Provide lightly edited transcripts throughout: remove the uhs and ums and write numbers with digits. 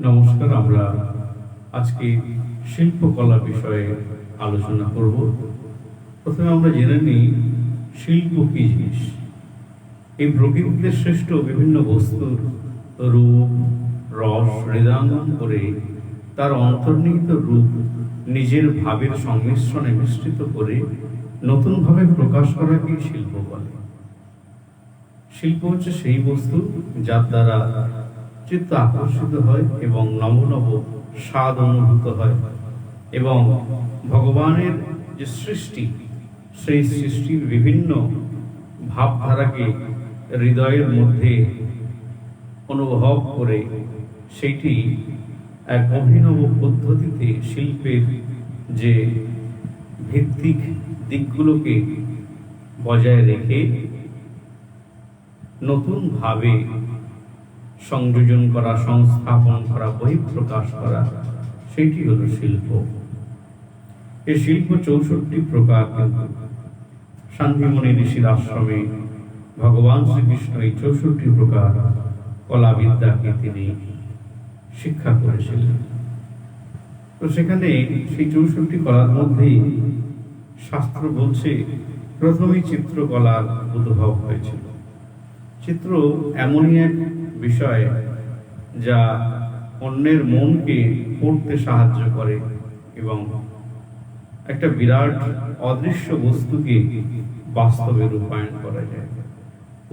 নমস্কার। আমরা আজকে শিল্পকলা বিষয়ে আলোচনা করব। প্রথমে আমরা জেনে নিই শিল্প কি জিনিস। এই প্রকৃতিতে সৃষ্ট বিভিন্ন বস্তুর রূপ রস হৃদয়ঙ্গম করে তার অন্তর্নিহিত রূপ নিজের ভাবের সংমিশ্রণে মিশ্রিত করে নতুনভাবে প্রকাশ করাকে শিল্প বলে। শিল্প হচ্ছে সেই বস্তু যার দ্বারা চিত্ত আকর্ষিত হয় এবং নব নব স্বাদ অনুভূত হয় এবং ভগবানের যে সৃষ্টি, সেই সৃষ্টির বিভিন্ন ভাবধারাকে হৃদয়ের মধ্যে অনুভব করে সেইটি এক অভিনব পদ্ধতিতে শিল্পের যে ভিত্তিক দিকগুলোকে বজায় রেখে নতুনভাবে সংযোজন করা, সংস্থাপন করা, বহিঃপ্রকাশ করা, সেটি হলো শিল্প। এই শিল্প ৬৪ প্রকার। শান্তিমণি ঋষির আশ্রমে ভগবান শ্রীকৃষ্ণ এই ৬৪ প্রকার কলাবিদ্যাকে তিনি শিক্ষা করেছিলেন। তো সেখানে সেই ৬৪ কলার মধ্যেই শাস্ত্র বলছে প্রথমেই চিত্রকলার উদ্ভব হয়েছিল। চিত্র এমনই এক বিষয় যা অন্যের মনকে পড়তে সাহায্য করে এবং একটা বিরাট অদৃশ্য বস্তুকে বাস্তবে রূপায়ণ করা যায়।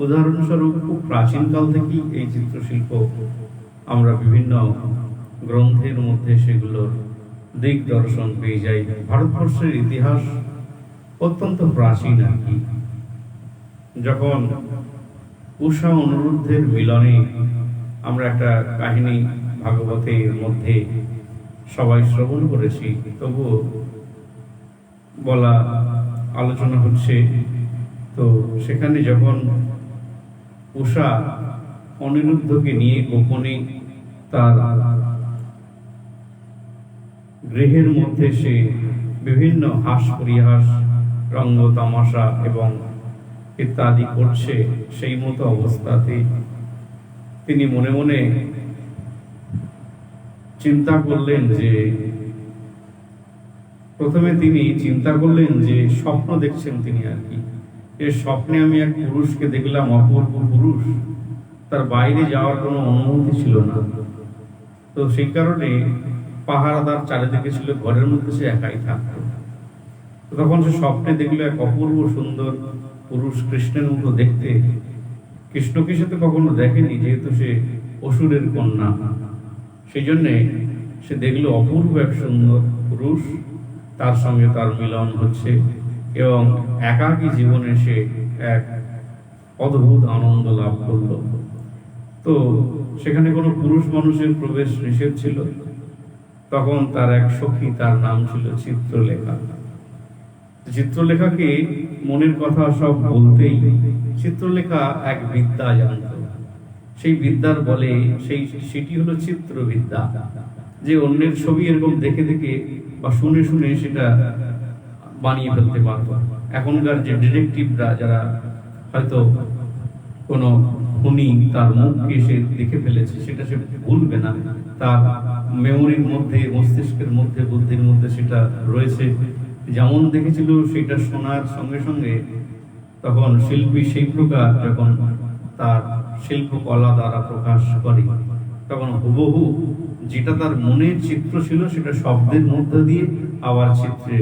উদাহরণস্বরূপ খুব প্রাচীনকাল থেকেই এই চিত্রশিল্প আমরা বিভিন্ন গ্রন্থের মধ্যে সেগুলোর দিক দর্শন পেয়ে যাই। ভারতবর্ষের ইতিহাস অত্যন্ত প্রাচীন আর কি। যখন উষা অনিরুদ্ধের মিলনে আমরা একটা কাহিনী ভাগবতের মধ্যে সবাই শ্রবণ করেছি, তবুও বলা আলোচনা হচ্ছে। তো সেখানে যখন উষা অনিরুদ্ধকে নিয়ে গোপনে তার গৃহের মধ্যে সে বিভিন্ন হাস পরিহাস, রঙ্গ তামাশা এবং ইত্যাদি করছে, সেই মতো অবস্থাতে তিনি মনে মনে চিন্তা করলেন যে প্রথমে তিনি চিন্তা করলেন যে স্বপ্ন দেখছেন তিনি আর কি। এর স্বপ্নে আমি এক পুরুষকে দেখলাম, অপূর্ব পুরুষ, তার বাইরে যাওয়ার কোনো অনুমতি ছিল না। তো সেই কারণে পাহারাদার চারিদিকে ছিল, ঘরের মধ্যে সে একাই থাকতো। তখন সে স্বপ্নে দেখলো এক অপূর্ব সুন্দর পুরুষ, কৃষ্ণের মতো দেখতে। কৃষ্ণকে সে তো কখনো দেখেনি, যেহেতু সে অসুরের কন্যা। সেই জন্যে সে দেখলো অপূর্ব এক সুন্দর পুরুষ, তার সঙ্গে তার মিলন হচ্ছে এবং একাকী জীবনে সে এক অদ্ভুত আনন্দ লাভ করলো। তো সেখানে কোনো পুরুষ মানুষের প্রবেশ নিষেধ ছিল। তখন তার এক সখী, তার নাম ছিল চিত্রলেখা। চিত্রলেখাকে মনের কথা সব বলতেই চিত্রলেখা এক বিদ্যা জানত। সেই বিদ্যার বলে সেটি হলো চিত্রবিদ্যা, যে অন্যের ছবি এরকম দেখে দেখে বা শুনে শুনে সেটা বানিয়ে ফেলতে পারত। এখনকার যে ডিটেকটিভরা, যারা হয়তো কোনো খুনি তার মুখকে সে দেখে ফেলেছে, সেটা সে ভুলবে না, তার মেমোরির মধ্যে, মস্তিষ্কের মধ্যে, বুদ্ধির মধ্যে সেটা রয়েছে। যেমন দেখেছিল সেটা শোনার সঙ্গে সঙ্গে তখন শিল্পী সেই প্রকার যখন তার শিল্পকলা দ্বারা প্রকাশ করে, তখন হুবহু যেটা তার মনের চিত্র ছিল সেটা শব্দের মধ্যে দিয়ে আবার চিত্রে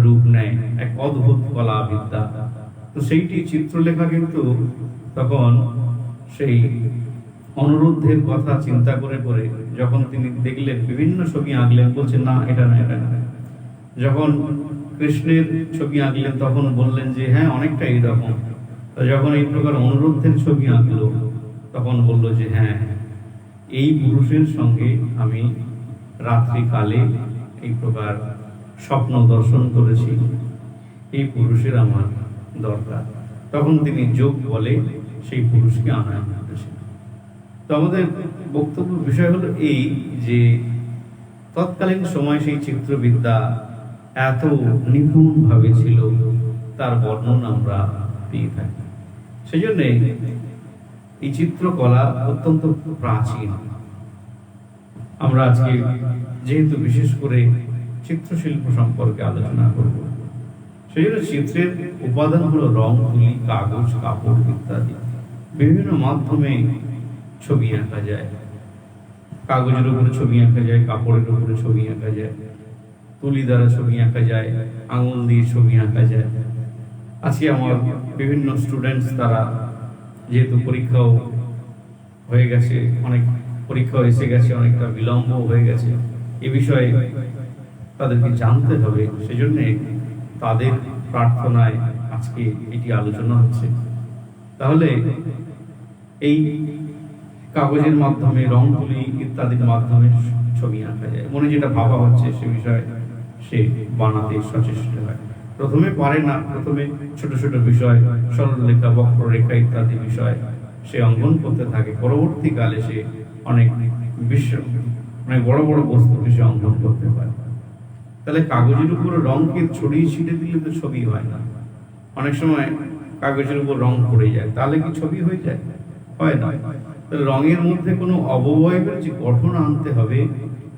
রূপ নেয়। এক অদ্ভুত কলা বিদ্যা। তো সেইটি চিত্রলেখা কিন্তু তখন সেই অনুরোধের কথা চিন্তা করে করে যখন তিনি দেখলেন, বিভিন্ন ছবি আঁকলেন, বলছেন না এটা না, এটা না। যখন কৃষ্ণের ছবি আঁকলেন তখন বললেন যে হ্যাঁ অনেকটা এইরকম। যখন এই প্রকার অনুরোধের ছবি আঁকলো তখন বলল যে হ্যাঁ, এই পুরুষের সঙ্গে আমি রাত্রিকালে এই প্রকার স্বপ্ন দর্শন করেছি, এই পুরুষের আমার দরকার। তখন তিনি যোগ বলে সেই পুরুষকে আনায়ন করেছেন। তো আমাদের বক্তব্য বিষয় হলো এই যে তৎকালীন সময় সেই চিত্রবিদ্যা এত নিপুণভাবে ছিল, তার বর্ণনা আমরা পেয়ে থাকি। সেই জন্যে এই চিত্রকলা অত্যন্ত প্রাচীন। আমরা আজকে যেহেতু বিশেষ করে চিত্রশিল্প সম্পর্কে আলোচনা করব, সেই জন্য চিত্রের উপাদান হলো রং, তুলি, কাগজ, কাপড় ইত্যাদি। বিভিন্ন মাধ্যমে ছবি আঁকা যায়। কাগজের উপরে ছবি আঁকা যায়, কাপড়ের উপরে ছবি আঁকা যায়, তুলি দ্বারা ছবি আঁকা যায়, আঙুল দিয়ে ছবি আঁকা যায়। আজকে আমার বিভিন্ন স্টুডেন্টস, তারা যেহেতু পরীক্ষাও হয়ে গেছে, অনেক পরীক্ষাও এসে গেছে, অনেকটা বিলম্ব হয়ে গেছে, এ বিষয়ে তাদেরকে জানতে হবে। সেজন্য তাদের প্রার্থনায় আজকে এটি আলোচনা হচ্ছে। তাহলে এই কাগজের মাধ্যমে, রং, তুলি ইত্যাদির মাধ্যমে ছবি আঁকা যায়। মনে যেটা ভাবা হচ্ছে সে বিষয়ে সে বানাতে সচেষ্ট হয়। প্রথমে পারে না, প্রথমে ছোট ছোট বিষয়, সরলরেখা, বক্ররেখা ইত্যাদি বিষয় সে অঙ্কন করতে থাকে। পরবর্তীকালে সে অনেক বড় বড় বস্তুকে সে অঙ্কন করতে পারে। তাহলে কাগজের উপর রংকে ছড়িয়ে ছিটে দিলে তো ছবি হয় না। অনেক সময় কাগজের উপর রং পড়ে যায়, তাহলে কি ছবি হয়ে যায়? হয় না। তাহলে রঙের মধ্যে কোনো অবয়বের যে গঠন আনতে হবে,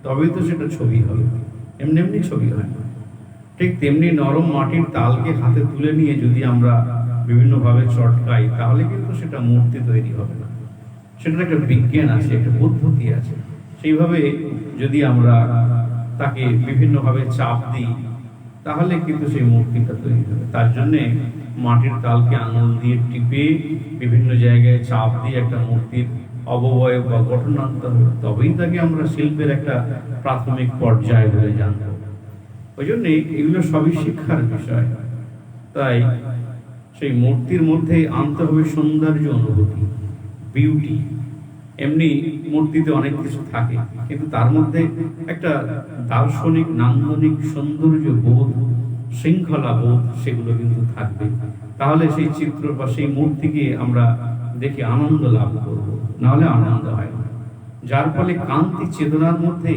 তবেই তো সেটা ছবি হবে। এমনি এমনি ছবি হয় না। ঠিক তেমনি নরম মাটির তালকে হাতে তুলে নিয়ে যদি আমরা বিভিন্নভাবে চটকাই, তাহলে কিন্তু সেটা মূর্তি তৈরি হবে না। সেটার একটা বিজ্ঞান আছে, একটা পদ্ধতি আছে। সেইভাবে যদি আমরা তাকে বিভিন্নভাবে চাপ দিই, তাহলে কিন্তু সেই মূর্তিটা তৈরি হবে। তার জন্যে মাটির তালকে আঙুল দিয়ে টিপে বিভিন্ন জায়গায় চাপ দিয়ে একটা মূর্তির অবয়ব বা গঠন আনতে হবে, তবেই তাকে আমরা শিল্পের একটা প্রাথমিক পর্যায়ে বলে জানবো। ওই জন্য এগুলো সবই শিক্ষার বিষয়। তাই সেই মূর্তির মধ্যে আনতে হবে সৌন্দর্য অনুভূতি, বিউটি। এমনি মূর্তিতে অনেক কিছু থাকে, কিন্তু তার মধ্যে একটা দার্শনিক, নান্দনিক সৌন্দর্য বোধ, শৃঙ্খলা বোধ, সেগুলো কিন্তু থাকবে। তাহলে সেই চিত্র বা সেই মূর্তিকে আমরা দেখে আনন্দ লাভ করব, নাহলে আনন্দ হয় না। যার ফলে কান্তি চেতনার মধ্যে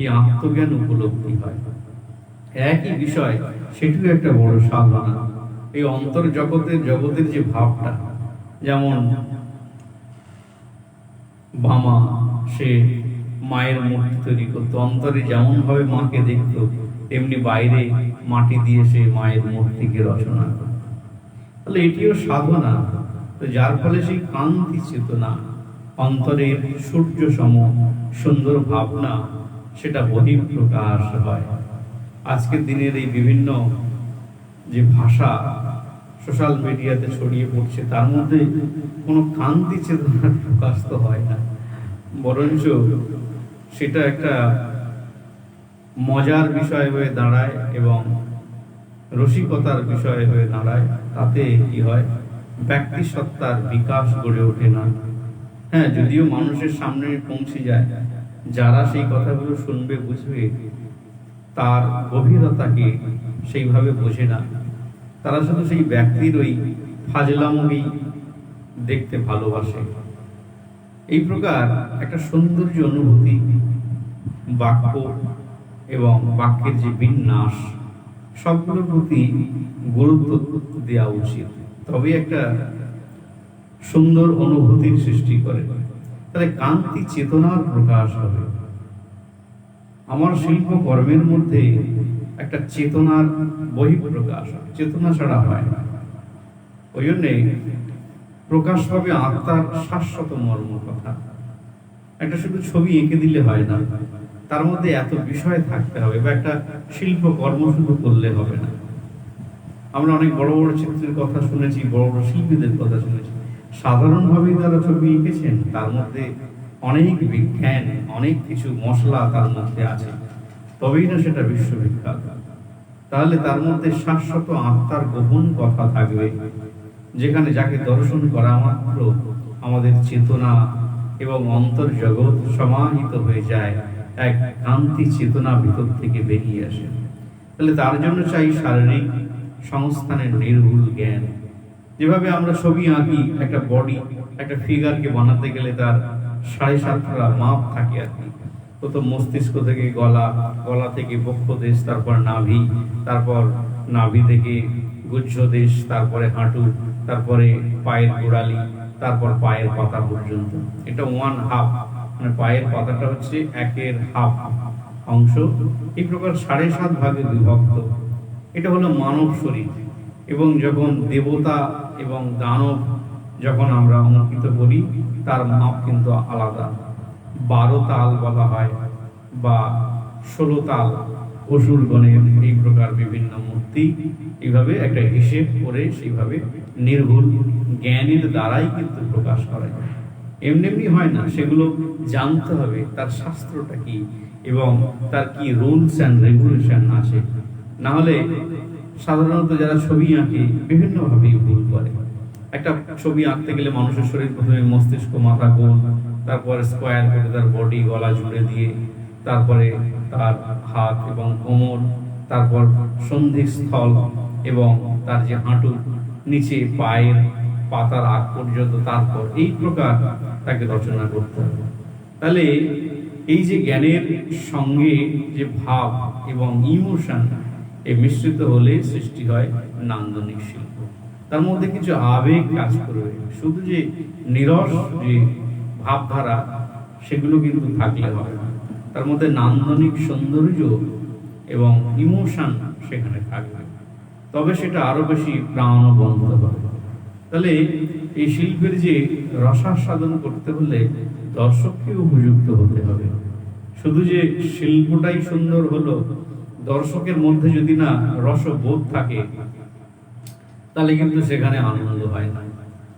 এই আত্মজ্ঞান উপলব্ধি হয়। একই বিষয়, সেটিও একটা বড় সাধনা। এই অন্তর জগতের যে ভাবটা, যেমন বামা সে মায়ের মূর্তি তৈরি করতো, অন্তরে যেমন ভাবে মাকে দেখতো, তেমনি বাইরে মাটি দিয়ে সে মায়ের মূর্তিকে রচনা করত। তাহলে এটিও সাধনা। তো যার ফলে সেই কান্তি চেতনা, অন্তরের সূর্য সম সুন্দর ভাবনা, সেটা বহিঃপ্রকাশ হয়। আজকের দিনের এই বিভিন্ন যে ভাষা সোশ্যাল মিডিয়াতে ছড়িয়ে পড়ছে, তার মধ্যে কোনো কান্তি চেতনার প্রকাশ তো হয় না, বরঞ্চ সেটা একটা মজার বিষয় হয়ে দাঁড়ায় এবং রসিকতার বিষয় হয়ে দাঁড়ায়। তাতে কি হয়, ব্যক্তি সত্তার বিকাশ গড়ে ওঠে না। হ্যাঁ, যদিও মানুষের সামনে পৌঁছে যায়, যারা সেই কথাগুলো শুনবে, বুঝবে, তার গভীরতাকে সেইভাবে বোঝে না। তারা শুধু সেই ব্যক্তির ওই ফাজলামোই দেখতে ভালোবাসে। এই প্রকার একটা সৌন্দর্য অনুভূতি, বাক্য এবং বাক্যের যে বিন্যাস, সবগুলোর প্রতি গুরুত্ব দেওয়া উচিত, তবে একটা সুন্দর অনুভূতির সৃষ্টি করে। তাহলে কান্তি চেতনার প্রকাশ হবে। আমার শিল্প কর্মের মধ্যে একটা চেতনার বহিঃপ্রকাশ, চেতনা ছাড়া হয় না। ওই জন্যে প্রকাশ হবে আত্মার শাশ্বত মর্ম কথা। একটা শুধু ছবি এঁকে দিলে হয় না, তার মধ্যে এত বিষয় থাকতে হবে, বা একটা শিল্প কর্ম শুধু করলে হবে না। আমরা অনেক বড় বড় চিত্রের কথা শুনেছি, বড় বড় শিল্পীদের কথা শুনেছি, সাধারণভাবেই তারা ছবি এঁকেছেন, তার মধ্যে অনেক বিজ্ঞান, অনেক কিছু মশলা তার মধ্যে আছে, তবেই না সেটা বিশ্ববিখ্যাত। তাহলে তার মধ্যে শাশ্বত আত্মার গোপন কথা থাকবে, যেখানে যাকে দর্শন করা মাত্র আমাদের চেতনা এবং অন্তর জগৎ সমাহিত হয়ে যায়, এক কান্তি চেতনা ভিতর থেকে বেরিয়ে আসে। তাহলে তার জন্য চাই শারীরিক সংস্থানের নির্ভুল জ্ঞান। যেভাবে আমরা ছবি আঁকি, একটা বডি, একটা ফিগারকে বানাতে গেলে তার 7.5টা মাপ থাকে আর কি। প্রথম মস্তিষ্ক থেকে গলা, গলা থেকে বক্ষদেশ, তারপর নাভি, তারপর নাভি থেকে গুহ্যদেশ, তারপরে হাঁটু, তারপরে পায়ের গোড়ালি, তারপর পায়ের পাতা পর্যন্ত। এটা 1/2 মানে পায়ের পাতাটা হচ্ছে 1/2 অংশ, এই প্রকার 7.5 ভাগে বিভক্ত। এটা হলো মানব শরীর। এবং যখন দেবতা এবং দানব যখন আমরা অঙ্কিত করি, তার মাপ কিন্তু আলাদা। 12 তাল বলা হয় বা 16 তাল, অসুরগণের এই প্রকার বিভিন্ন মূর্তি, এইভাবে একটা হিসেব করে সেইভাবে নির্ভুল জ্ঞানের দ্বারাই কিন্তু প্রকাশ করা যায়। এমনি এমনি হয় না, সেগুলো জানতে হবে তার শাস্ত্রটা কি এবং তার কি রুলস অ্যান্ড রেগুলেশন আছে। না হলে সাধারণত যারা ছবি আঁকে বিভিন্নভাবেই ভুল করে। একটা ছবি আঁকতে গেলে মানুষের শরীর প্রথমে মস্তিষ্ক, মাথা, গোল, তারপরে স্কোয়ার করে তার বডি, গলা জুড়ে দিয়ে, তারপরে তার হাত এবং কোমর, তারপর সন্ধিস্থল এবং তার যে হাঁটু, নিচে পায়ের পাতার আগ পর্যন্ত, তারপর এই প্রকার তাকে রচনা করতে হবে। তাহলে এই যে জ্ঞানের সঙ্গে যে ভাব এবং ইমোশন এই মিশ্রিত হলে সৃষ্টি হয় নান্দনিক শিল্প। তার মধ্যে কিছু আবেগ কাজ করবে, শুধু যে নিরস যে ভাবধারা সেগুলো কিন্তু থাকলে হবে না, তার মধ্যে নান্দনিক সৌন্দর্য এবং ইমোশন সেখানে থাকবে, তবে সেটা আরো বেশি প্রাণবন্ত হবে। তাহলে এই শিল্পের যে রসাস্বাদন করতে হলে দর্শককে উপযুক্ত হতে হবে। শুধু যে শিল্পটাই সুন্দর হলো, দর্শকের মধ্যে যদি না রসবোধ থাকে তাহলে কিন্তু সেখানে আনন্দ হয় না।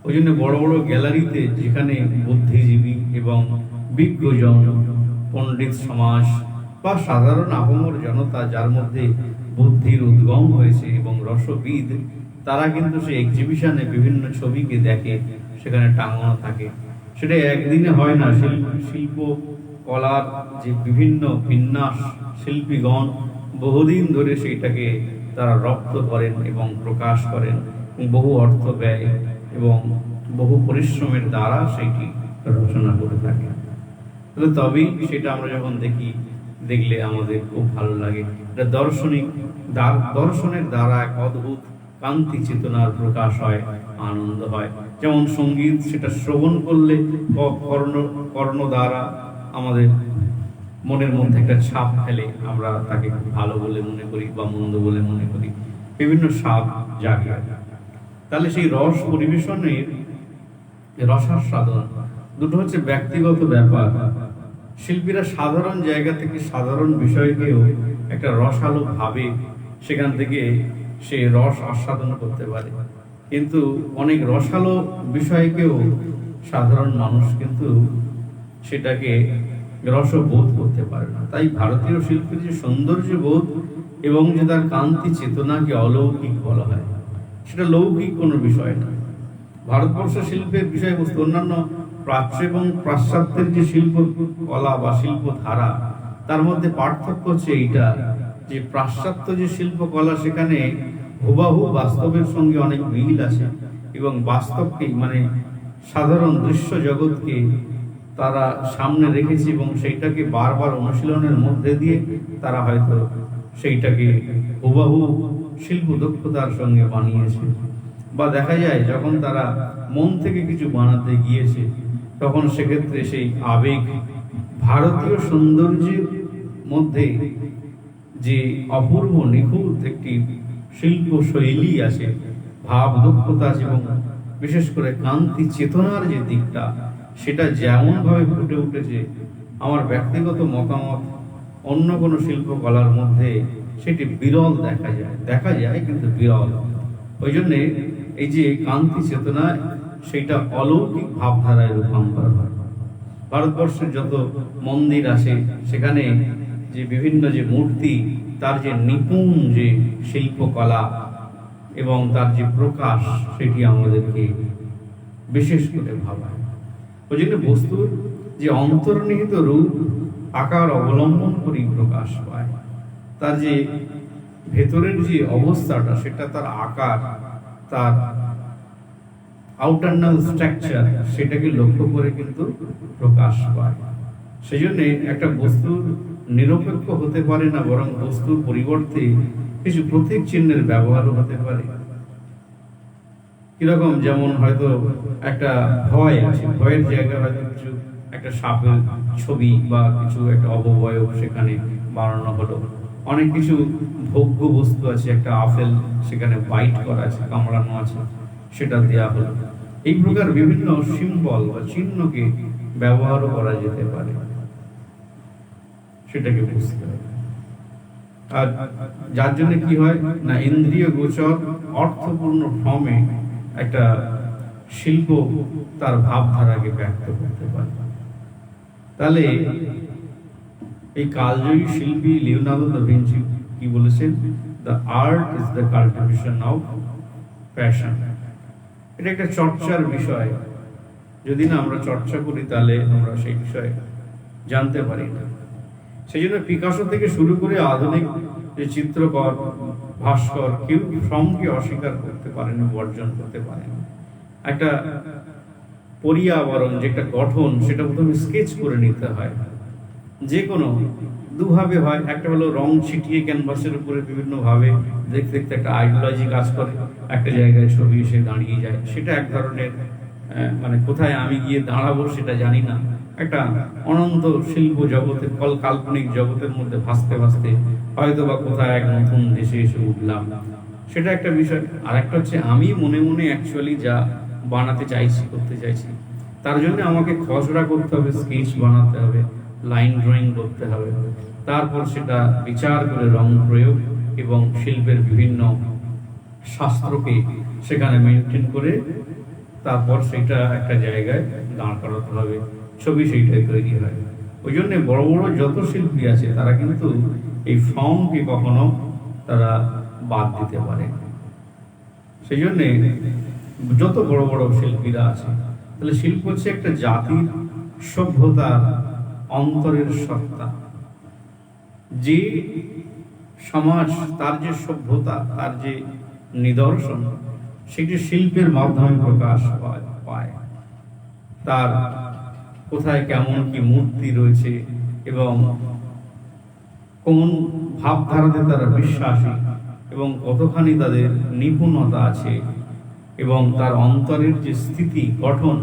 ওই জন্য বড় বড় গ্যালারিতে যেখানে বুদ্ধিজীবী এবং বিজ্ঞজন, পণ্ডিত সমাজ বা সাধারণ আপামর জনতা যার মধ্যে বুদ্ধির উদ্গম হয়েছে এবং রসবিদ, তারা কিন্তু সেই এক্সিবিশনে বিভিন্ন ছবিকে দেখে, সেখানে টাঙানো থাকে। সেটা একদিনে হয় না। শিল্প কলার যে বিভিন্ন বিন্যাস, শিল্পীগণ বহুদিন ধরে সেইটাকে তারা রপ্ত করেন এবং প্রকাশ করেন, বহু অর্থ ব্যয় এবং বহু পরিশ্রমের দ্বারা সেইটি রচনা করে থাকে। তাহলে তবেই সেটা আমরা যখন দেখলে আমাদের খুব ভালো লাগে। এটা দর্শনের দ্বারা এক অদ্ভুত কান্তি চেতনার প্রকাশ হয়, আনন্দ হয়। যেমন সঙ্গীত, সেটা শ্রবণ করলে কর্ণ দ্বারা আমাদের মনের মধ্যে একটা ছাপ ফেলে, আমরা তাকে ভালো বলে মনে করি বা মন্দ বলে মনে করি, বিভিন্ন স্বাদ জাগে। তাহলে সেই রস পরিবেশনের রসাস্বাদন দুটো হচ্ছে ব্যক্তিগত ব্যাপার। শিল্পীরা সাধারণ জায়গা থেকে সাধারণ বিষয়কেও একটা রসালো ভাবে সেখান থেকে সে রস আস্বাদন করতে পারে, কিন্তু অনেক রসালো বিষয়কেও সাধারণ মানুষ কিন্তু সেটাকে রসবোধ করতে পারে না। তাই ভারতীয় শিল্পের যে সৌন্দর্য বোধ এবং যে তার কান্তি চেতনাকে অলৌকিক বলা হয়, সেটা লৌকিক কোনো বিষয় না। ভারতবর্ষ শিল্পের বিষয়বস্তু অন্যান্য প্রাচ্য এবং পাশ্চাত্যের যে শিল্প কলা বা শিল্প ধারা, তার মধ্যে পার্থক্য হচ্ছে এইটা যে পাশ্চাত্য যে শিল্প কলা, সেখানে হুবাহু বাস্তবের সঙ্গে অনেক মিল আছে এবং বাস্তবকে মানে সাধারণ দৃশ্য জগৎকে তারা সামনে রেখেছে এবং সেইটাকে বারবার অনুশীলনের মধ্যে দিয়ে তারা হয়তো সেইটাকে হুবাহু শিল্প দক্ষতার সঙ্গে বানিয়েছে। বা দেখা যায় যখন তারা মন থেকে কিছু বানাতে গিয়েছে, তখন সেক্ষেত্রে সেই আবেগ, ভারতীয় সৌন্দর্যের মধ্যে যে অপূর্ব নিখুঁত একটি শিল্প শৈলী আছে, ভাব দক্ষতা আছে এবং বিশেষ করে কান্তি চেতনার যে দিকটা, সেটা যেমন ভাবে ফুটে উঠেছে, আমার ব্যক্তিগত মতামত অন্য কোনো শিল্পকলার মধ্যে সেটি বিরল দেখা যায় কিন্তু বিরল। ওই জন্যে এই যে কান্তি চেতনা, সেটা অলৌকিক ভাবধারায় রূপান্তর হয়। ভারতবর্ষের যত মন্দির আছে, সেখানে যে বিভিন্ন যে মূর্তি, তার যে নিপুণ যে শিল্পকলা এবং তার যে প্রকাশ, সেটি আমাদেরকে বিশেষ করে ভাবায়। ওই জন্য বস্তুর যে অন্তর্নিহিত রূপ আকার অবলম্বন করেই প্রকাশ পায়, তার যে ভেতরের যে অবস্থাটা, সেটা তার আকার, তার আউটারনাল স্ট্রাকচার, সেটাকে লক্ষ্য করে কিন্তু প্রকাশ পায়। সেই জন্য একটা বস্তুর নিরপেক্ষ হতে পারে না, বরং বস্তুর পরিবর্তে কিছু প্রতীক চিহ্নের ব্যবহারও হতে পারে। কিরকম, যেমন হয়তো একটা ভয় আছে, ভয়ের জায়গায় হয়তো কিছু একটা সাপের ছবি বা কিছু একটা অবয়ব সেখানে বানানো হলো। অনেক কিছু ভোগ্য বস্তু আছে, একটা আপেল সেখানে বাইট করা আছে, কামড়ানো আছে, সেটা দেয়া হলো। এই প্রকার বিভিন্ন সিম্বল বা চিহ্নকে ব্যবহারও করা যেতে পারে, সেটাকে বুঝতে হবে। আর যার জন্য কি হয় না, ইন্দ্রিয় গোচর অর্থপূর্ণ ফর্মে একটা শিল্প তার ভাবধারাকে ব্যক্ত করতে পারে। তাহলে এই কালজয়ী শিল্পী লিওনার্দো দা ভিঞ্চি কি বলেছেন, the art is the cultivation of passion. এটা একটা চর্চার বিষয়, যদি না আমরা চর্চা করি তাহলে আমরা সেই বিষয়ে জানতে পারি না। সেই জন্য পিকাসো থেকে শুরু করে আধুনিক যে চিত্রকর, ভাস্কর, কেউ শ্রমকে অস্বীকার করতে পারেনি, বর্জন করতে পারেনি। একটা পরিয়াবরণ, যে একটা গঠন, সেটা প্রথমে স্কেচ করে নিতে হয়। যে কোনো দুভাবে হয়, একটা হলো রং ছিটিয়ে ক্যানভাসের উপরে বিভিন্ন ভাবে দেখতে দেখতে একটা আইডিওলজি কাজ করে, একটা জায়গায় ছবি এসে দাঁড়িয়ে যায়, সেটা এক ধরনের মানে কোথায় আমি গিয়ে দাঁড়াবো সেটা জানি না, একটা অনন্ত শিল্প জগতের কাল্পনিক জগতের মধ্যে ভাসতে ভাসতে হয়তো বা কোথায় এক নতুন দেশে এসে উঠলাম, সেটা একটা বিষয়। আর একটা হচ্ছে আমি মনে মনে অ্যাকচুয়ালি যা বানাতে চাইছি, করতে চাইছি, তার জন্য আমাকে খসড়া করতে হবে, স্কেচ বানাতে হবে, লাইন ড্রয়িং করতে হবে, তারপর সেটা বিচার করে রং প্রয়োগ এবং শিল্পের বিভিন্ন শাস্ত্রকে সেখানে মেনটেন করে তারপর সেটা একটা জায়গায় দাঁড় করাতে হবে, ছবি সেইটাই তৈরি হয়। ওই জন্য বড় বড় যত শিল্পী আছে তারা কিন্তু এই ফর্মকে কখনো তারা বাদ দিতে পারে। সেই জন্যে যত বড় বড় শিল্পীরা আছে, তাহলে শিল্প হচ্ছে একটা জাতির সভ্যতার অন্তরের সত্তা। যে সমাজ, তার যে সভ্যতা, তার যে নিদর্শন, সেটি শিল্পের মাধ্যমে প্রকাশ পায়। তার কোথায় কেমন কি মূর্তি রয়েছে এবং কোন ভাবধারাতে তারা বিশ্বাসী এবং কতখানি তাদের নিপুণতা আছে এবং তার অন্তরের যে স্থিতি গঠন,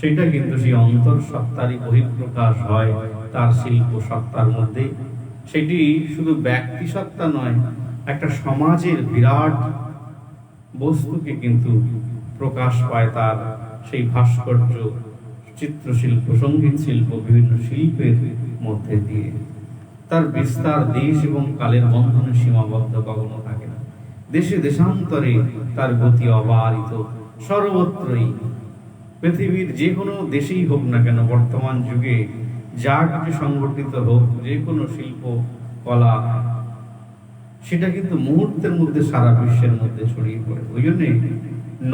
সেটা কিন্তু সেই অন্তর সত্তারই বহিঃপ্রকাশ হয় তার শিল্প সত্তার মধ্যে। সেটি শুধু ব্যক্তি সত্তা নয়, একটা সমাজের বিরাট বস্তুকে কিন্তু প্রকাশ পায় তার সেই ভাস্কর্য, চিত্রশিল্প, সঙ্গীত শিল্প, বিভিন্ন শিল্পের মধ্যে দিয়ে। তার বিস্তার দেশ এবং কালের বন্ধনে সীমাবদ্ধ কখনো থাকে না। দেশে দেশান্তরে তার গতি অবারিত, সর্বত্রই। পৃথিবীর যে কোনো দেশেই হোক না কেন, বর্তমান যুগে যা কিছু সংগঠিত হোক, যে কোনো শিল্প কলা, সেটা কিন্তু মুহূর্তের মধ্যে সারা বিশ্বের মধ্যে ছড়িয়ে পড়ে। ওই জন্যে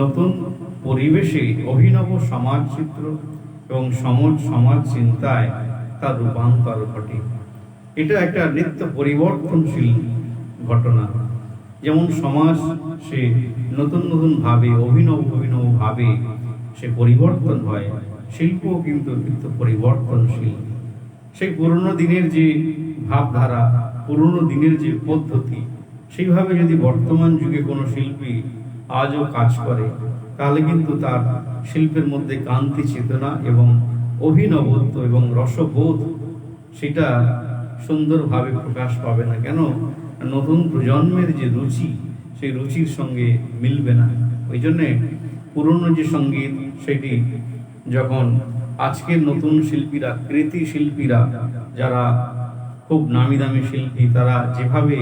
নতুন পরিবেশে অভিনব সমাজ চিত্র এবং সমাজ চিন্তায় তার রূপান্তর ঘটে। এটা একটা নিত্য পরিবর্তনশীল ঘটনা। যেমন সমাজ সে নতুন নতুন ভাবে, অভিনব ভাবে সে পরিবর্তন হয়, শিল্পও কিন্তু নিত্য পরিবর্তনশীল। সেই পুরনো দিনের যে ভাবধারা, পুরনো দিনের যে পদ্ধতি, সেইভাবে যদি বর্তমান যুগে কোনো শিল্পী আজও কাজ করে, তাহলে কিন্তু তার শিল্পের মধ্যে কান্তি চেতনা এবং অভিনবত্ব এবং রসবোধ সেটা সুন্দরভাবে প্রকাশ পাবে না। কেন? নতুন প্রজন্মের যে রুচি, সেই রুচির সঙ্গে মিলবে না। ওই জন্যে পুরনো যে সঙ্গীত, সেটি যখন আজকের নতুন শিল্পীরা, কৃতি শিল্পীরা, যারা খুব নামি দামি শিল্পী, তারা যেভাবে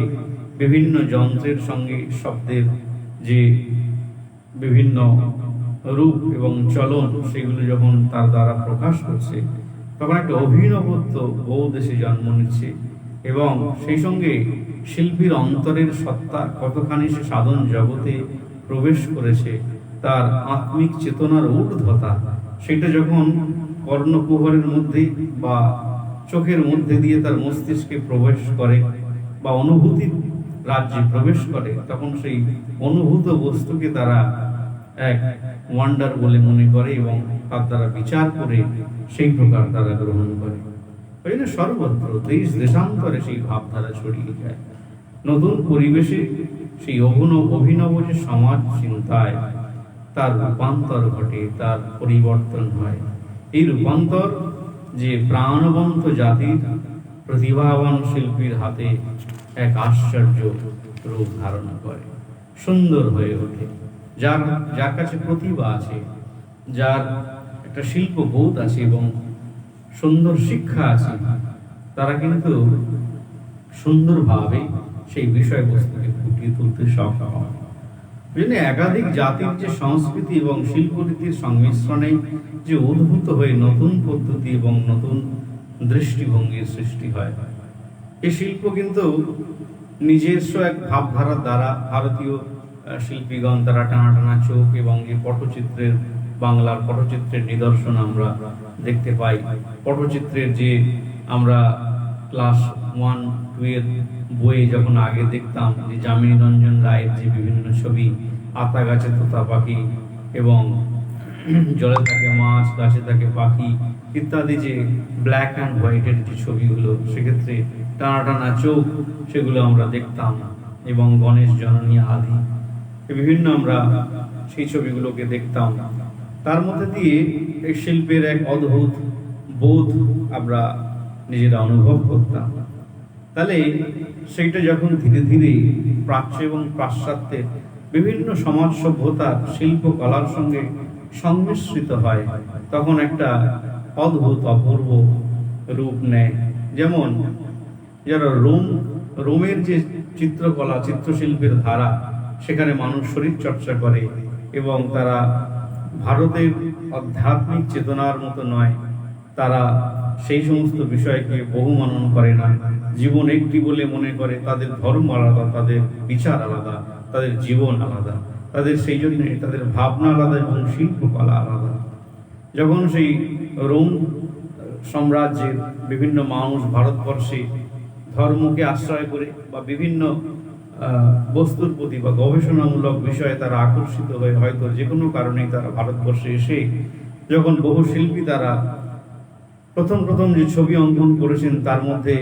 বিভিন্ন যন্ত্রের সঙ্গে শব্দের যে বিভিন্ন রূপ এবং চলন, সেগুলো যখন তার দ্বারা প্রকাশ করছে, তখন একটা অভিনবত্ব বহু দেশে জন্ম নিচ্ছে এবং সেই সঙ্গে শিল্পীর অন্তরের সত্তা কতখানি সে সাধন জগতে প্রবেশ করেছে, তার আত্মিক চেতনার ঊর্ধ্বতা, সেটা যখন কর্ণকুহরের মধ্যে বা চোখের মধ্যে দিয়ে তার মস্তিষ্কে প্রবেশ করে বা অনুভূতির রাজ্যে প্রবেশ করে, তখন সেই অনুভূত বস্তুকে তারা এক ওয়ান্ডার বলে মনে করে এবং তার দ্বারা বিচার করে সেই প্রকার তারা গ্রহণ করে। ওই জন্য সর্বত্র দেশ দেশান্তরে সেই ভাবধারা ছড়িয়ে যায়। নতুন পরিবেশে সেই অভিনব যে সমাজ চিন্তায় তার রূপান্তর ঘটে, তার পরিবর্তন হয়। এই রূপান্তর যে প্রাণবন্ত জাতির প্রতিভাবান শিল্পীর হাতে এক আশ্চর্য রূপ ধারণা করে, সুন্দর হয়ে ওঠে। যার যার কাছে প্রতিভা আছে, যার একটা শিল্পবোধ আছে এবং সুন্দর শিক্ষা আছে, তারা কিন্তু সুন্দরভাবে সেই বিষয়বস্তুকে ফুটিয়ে তুলতে সক্ষম হয়। একাধিক জাতির যে সংস্কৃতি এবং শিল্পরীতির সংমিশ্রণে যে উদ্ভূত হয়ে নতুন পদ্ধতি এবং নতুন দৃষ্টিভঙ্গির সৃষ্টি হয়, এই শিল্প কিন্তু নিজস্ব এক ভাবধারার দ্বারা ভারতীয় শিল্পীগণ তারা টানা টানা চোখ এবং যে পটচিত্রের বাংলার পটচিত্রের নিদর্শন আমরা দেখতে পাই। পটচিত্রের যে আমরা ক্লাস 1-2 এর বইয়ে যখন আগে দেখতাম যে যামিনী রঞ্জন রায়ের যে বিভিন্ন ছবি, আতা গাছে তোতা পাখি এবং জলে থাকে মাছ, গাছে থাকে পাখি ইত্যাদি, যে ব্ল্যাক অ্যান্ড হোয়াইটের যে ছবিগুলো, সেক্ষেত্রে টানা টানা চোখ, সেগুলো আমরা দেখতাম এবং গণেশ জননী আদি বিভিন্ন আমরা সেই ছবিগুলোকে দেখতাম। তার মধ্যে দিয়ে এই শিল্পের এক অদ্ভুত বোধ আমরা নিজেরা অনুভব করতাম। তাহলে সেইটা যখন ধীরে ধীরে প্রাচ্য এবং পাশ্চাত্যের বিভিন্ন সমাজ সভ্যতার শিল্পকলার সঙ্গে সংমিশ্রিত হয়, তখন একটা অদ্ভুত অপূর্ব রূপ নেয়। যেমন যারা রোমের যে চিত্রকলা, চিত্রশিল্পের ধারা, সেখানে মানুষ শরীর চর্চা করে এবং তারা ভারতের আধ্যাত্মিক চেতনার মতো নয়, তারা সেই সমস্ত বিষয়কে বহুমানন করে না, জীবন একটি বলে মনে করে। তাদের ধর্ম আলাদা, তাদের বিচার আলাদা, তাদের জীবন আলাদা, তাদের সেই জন্য তাদের ভাবনা আলাদা এবং শিল্পকলা আলাদা। যখন সেই রোম সাম্রাজ্যের বিভিন্ন মানুষ ভারতবর্ষে ধর্মকে আশ্রয় করে বা বিভিন্ন বস্তুর প্রতি বা গবেষণামূলক বিষয়ে তারা আকর্ষিত হয়ে হয়তো যে কোনো কারণেই তারা ভারতবর্ষে এসে যখন বহু শিল্পী তারা প্রথম যে ছবি অঙ্কন করেছেন, তার মধ্যে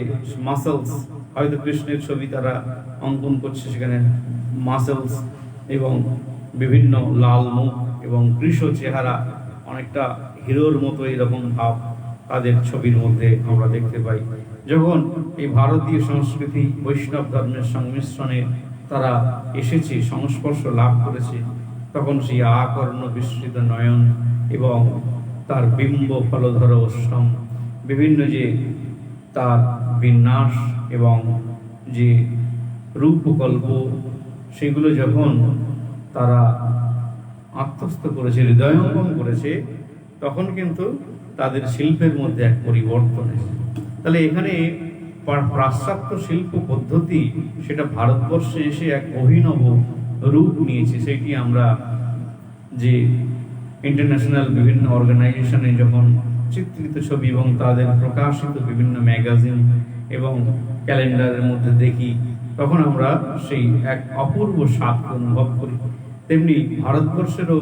মাসেলস, হয়তো কৃষ্ণের ছবি তারা অঙ্কন করছে, সেখানে মাসেলস এবং বিভিন্ন লাল মুখ এবং কৃষ চেহারা, অনেকটা হিরোর মতো এরকম ভাব তাদের ছবির মধ্যে আমরা দেখতে পাই। যখন এই ভারতীয় সংস্কৃতি বৈষ্ণব ধর্মের সংমিশ্রণে তারা এসেছে, সংস্পর্শ লাভ করেছে, তখন সেই আকর্ণ বিস্তৃত নয়ন এবং তার বিম্ব ফলধর অষ্টম, বিভিন্ন যে তার বিন্যাস এবং যে রূপকল্প, সেগুলো যখন তারা আত্মস্থ করেছে, হৃদয়ঙ্গম করেছে, তখন কিন্তু তাদের শিল্পের মধ্যে এক পরিবর্তন এসেছে। তাহলে এখানে পাশ্চাত্য শিল্প পদ্ধতি সেটা ভারতবর্ষে এসে এক অভিনব রূপ নিয়েছে। সেটি আমরা যে ইন্টারন্যাশনাল বিভিন্ন অর্গানাইজেশনে যখন চিত্রিত ছবি এবং তাদের প্রকাশিত বিভিন্ন ম্যাগাজিন এবং ক্যালেন্ডারের মধ্যে দেখি, তখন আমরা সেই এক অপূর্ব স্বাদকে অনুভব করি। তেমনি ভারতবর্ষেরও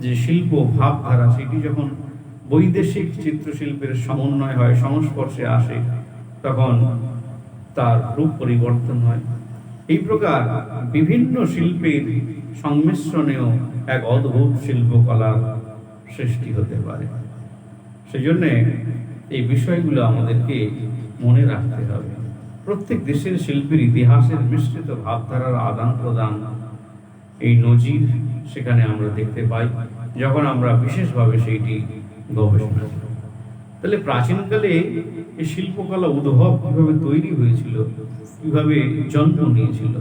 যে শিল্প ভাবধারা, সেটি যখন বৈদেশিক চিত্রশিল্পের সমন্বয় হয়, সংস্পর্শে আসে, তখন তার রূপ পরিবর্তন হয়। এই প্রকার বিভিন্ন শিল্পের সংমিশ্রণেও এক অদ্ভুত শিল্পকলার সৃষ্টি হতে পারে। সেজন্য এই বিষয়গুলো আমাদেরকে মনে রাখতে হবে। প্রত্যেক দেশের শিল্পের ইতিহাসের মিশ্রিত ভাবধারার আদান প্রদান, এই নজির সেখানে আমরা দেখতে পাই যখন আমরা বিশেষভাবে সেইটি গবেষণা করি। তাহলে প্রাচীনকালে এই শিল্পকলা উদ্ভব কিভাবে তৈরি হয়েছিল, কিভাবে জন্ম নিয়েছিল,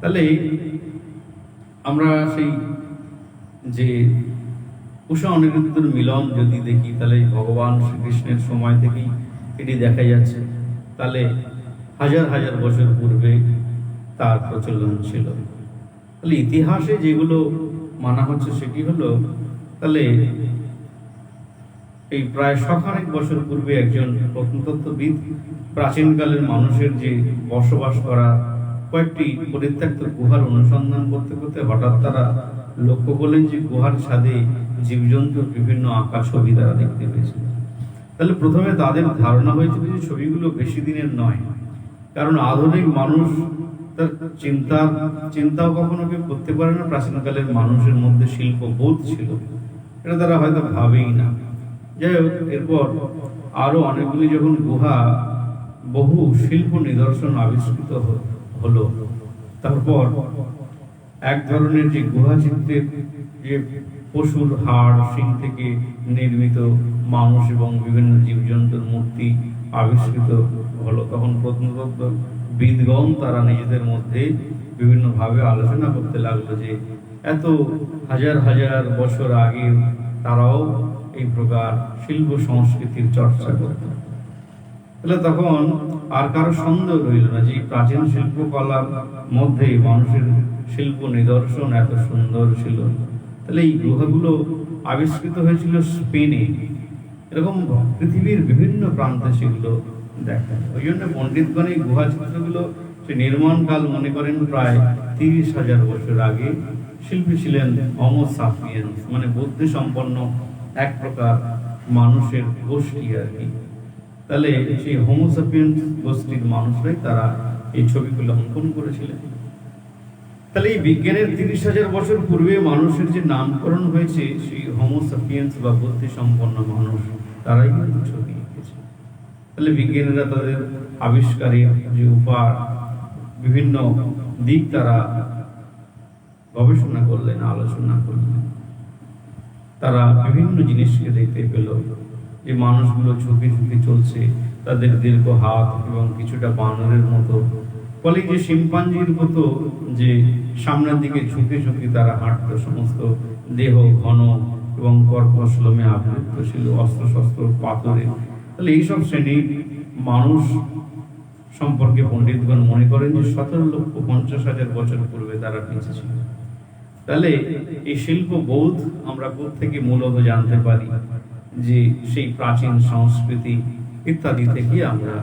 তাহলে আমরা সেই যে উষা অনিরুদ্ধর মিলন যদি দেখি, তাহলে ভগবান শ্রীকৃষ্ণের সময় থেকেই এটি দেখা যাচ্ছে। তাহলে হাজার হাজার বছর পূর্বে তার প্রচলন ছিল। তাহলে ইতিহাসে যেগুলো মানা হচ্ছে সেটি হলো, তাহলে এই প্রায় শখানেক বছর পূর্বে একজন প্রত্নতত্ত্ববিদ প্রাচীনকালের মানুষের যে বসবাস করা কয়েকটি পরিত্যক্ত গুহার অনুসন্ধান করতে করতে হঠাৎ তারা লক্ষ্য করলেন যে গুহার ছাদে জীবজন্তুর বিভিন্ন আঁকা ছবি তারা দেখতে পেয়েছিল। তাহলে প্রথমে তাদের ধারণা হয়েছিল যে ছবিগুলো বেশি দিনের নয়, কারণ আধুনিক মানুষ তার চিন্তাও কখনো কেউ করতে পারে না প্রাচীনকালের মানুষের মধ্যে শিল্পবোধ ছিল, এটা তারা হয়তো ভাবেই না যাই হোক, এরপর আরো অনেকগুলি যখন গুহা বহু শিল্প নিদর্শন আবিষ্কৃত হলো, তারপর এক ধরনের যে গুহা চিত্রের যে পশুর হাড় শিং থেকে নির্মিত মানুষ এবং বিভিন্ন জীবজন্তুর মূর্তি আবিষ্কৃত হলো, তখন প্রত্নতত্ত্ব বিদগণ তারা নিজেদের মধ্যে বিভিন্নভাবে আলোচনা করতে লাগলো যে এত হাজার হাজার বছর আগে তারাও এই প্রকার শিল্প সংস্কৃতির চর্চা করত। তাহলে তখন আর কারো সন্দেহ রইল না যে প্রাচীন শিল্পকলার মধ্যে মানুষের শিল্প নিদর্শন এত সুন্দর ছিল। তাহলে এই গুহাগুলো আবিষ্কৃত হয়েছিল স্পেনে, এরকম পৃথিবীর বিভিন্ন প্রান্তে সেগুলো দেখা। ওই জন্য পণ্ডিতগণ এই গুহা চিত্রগুলো সে নির্মাণ কাল মনে করেন প্রায় 30,000 বছর আগে। শিল্পী ছিলেন হোমো সাপিয়েন্স, মানে বুদ্ধি সম্পন্ন এক প্রকার মানুষের গোষ্ঠী আর কি। তাহলে সেই হোমো সাপিয়েন্স গোষ্ঠীর মানুষরাই তারা এই ছবিগুলো অঙ্কন করেছিলেন। তাহলে এই বিজ্ঞানের 30,000 বছর পূর্বে মানুষের যে নামকরণ হয়েছে সেই হোমো সাপিয়েন্স বা বুদ্ধি সম্পন্ন মানুষ, তারাই কিন্তু ছবি এঁকেছে। তাহলে বিজ্ঞানীরা তাদের আবিষ্কারের যে উপায় বিভিন্ন দিক তারা গবেষণা করলেন, আলোচনা করলেন, তারা বিভিন্ন জিনিসকে দেখতে পেল যে মানুষগুলো ঝুঁকে ঝুঁকে চলছে, তাদের দীর্ঘ হাত এবং কিছুটা বানরের মতো, ফলে যে শিম্পাঞ্জির মতো যে সামনের দিকে ঝুঁকে ঝুঁকে তারা হাঁটতো, সমস্ত দেহ ঘন এবং কর্কশ লোমে আবৃত ছিল, অস্ত্র শস্ত্র পাথরে। তাহলে এইসব শ্রেণীর মানুষ সম্পর্কে পণ্ডিতগণ মনে করেন যে 17,50,000 বছর পূর্বে তারা বেঁচে ছিল। তাহলে এই শিল্প বোধ আমরা থেকে মূলত জানতে পারি যে সেই প্রাচীন সংস্কৃতি ইত্যাদি থেকে আমরা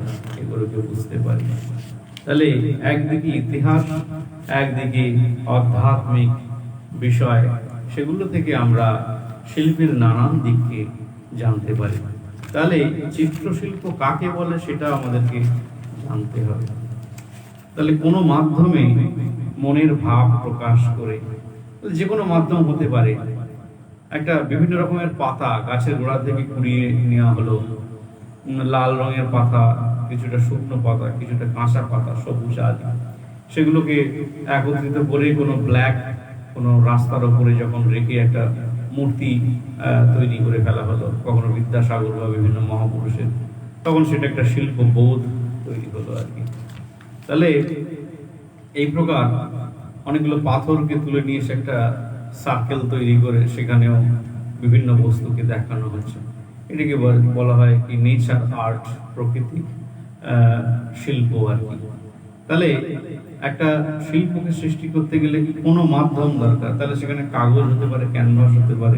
এগুলোকে বুঝতে পারি। তাহলে একদিকে ইতিহাস, একদিকে আধ্যাত্মিক বিষয়, সেগুলো থেকে আমরা শিল্পের নানান দিককে জানতে পারি। তাহলে চিত্রশিল্প কাকে বলে সেটা আমাদেরকে জানতে হবে। তাহলে কোনো মাধ্যমে মনের ভাব প্রকাশ করে, যে কোনো মাধ্যম হতে পারে। একটা বিভিন্ন রকমের পাতা গাছের গোড়া থেকে কুড়িয়ে নেওয়া হলো, লাল রঙের পাতা, কিছুটা শুকনো পাতা, কিছুটা কাঁচা পাতা, সবুজ আদি, সেগুলোকে একত্রিত করে কোনো ব্ল্যাক কোনো রাস্তার ওপরে যখন রেখে একটা মূর্তি তৈরি করে ফেলা হলো, কখনো বিদ্যাসাগর বা বিভিন্ন মহাপুরুষের, তখন সেটা একটা শিল্প বোধ তৈরি হলো আর কি। তাহলে এই প্রকার অনেকগুলো পাথরকে তুলে নিয়ে এসে একটা সার্কেল তৈরি করে সেখানেও বিভিন্ন বস্তুকে দেখানো হচ্ছে। এটাকে বলা হয় কি নেচার আর্ট, প্রকৃতিক শিল্প আর কি। তাহলে একটা শিল্পকে সৃষ্টি করতে গেলে কোনো মাধ্যম দরকার। তাহলে সেখানে কাগজ হতে পারে, ক্যানভাস হতে পারে,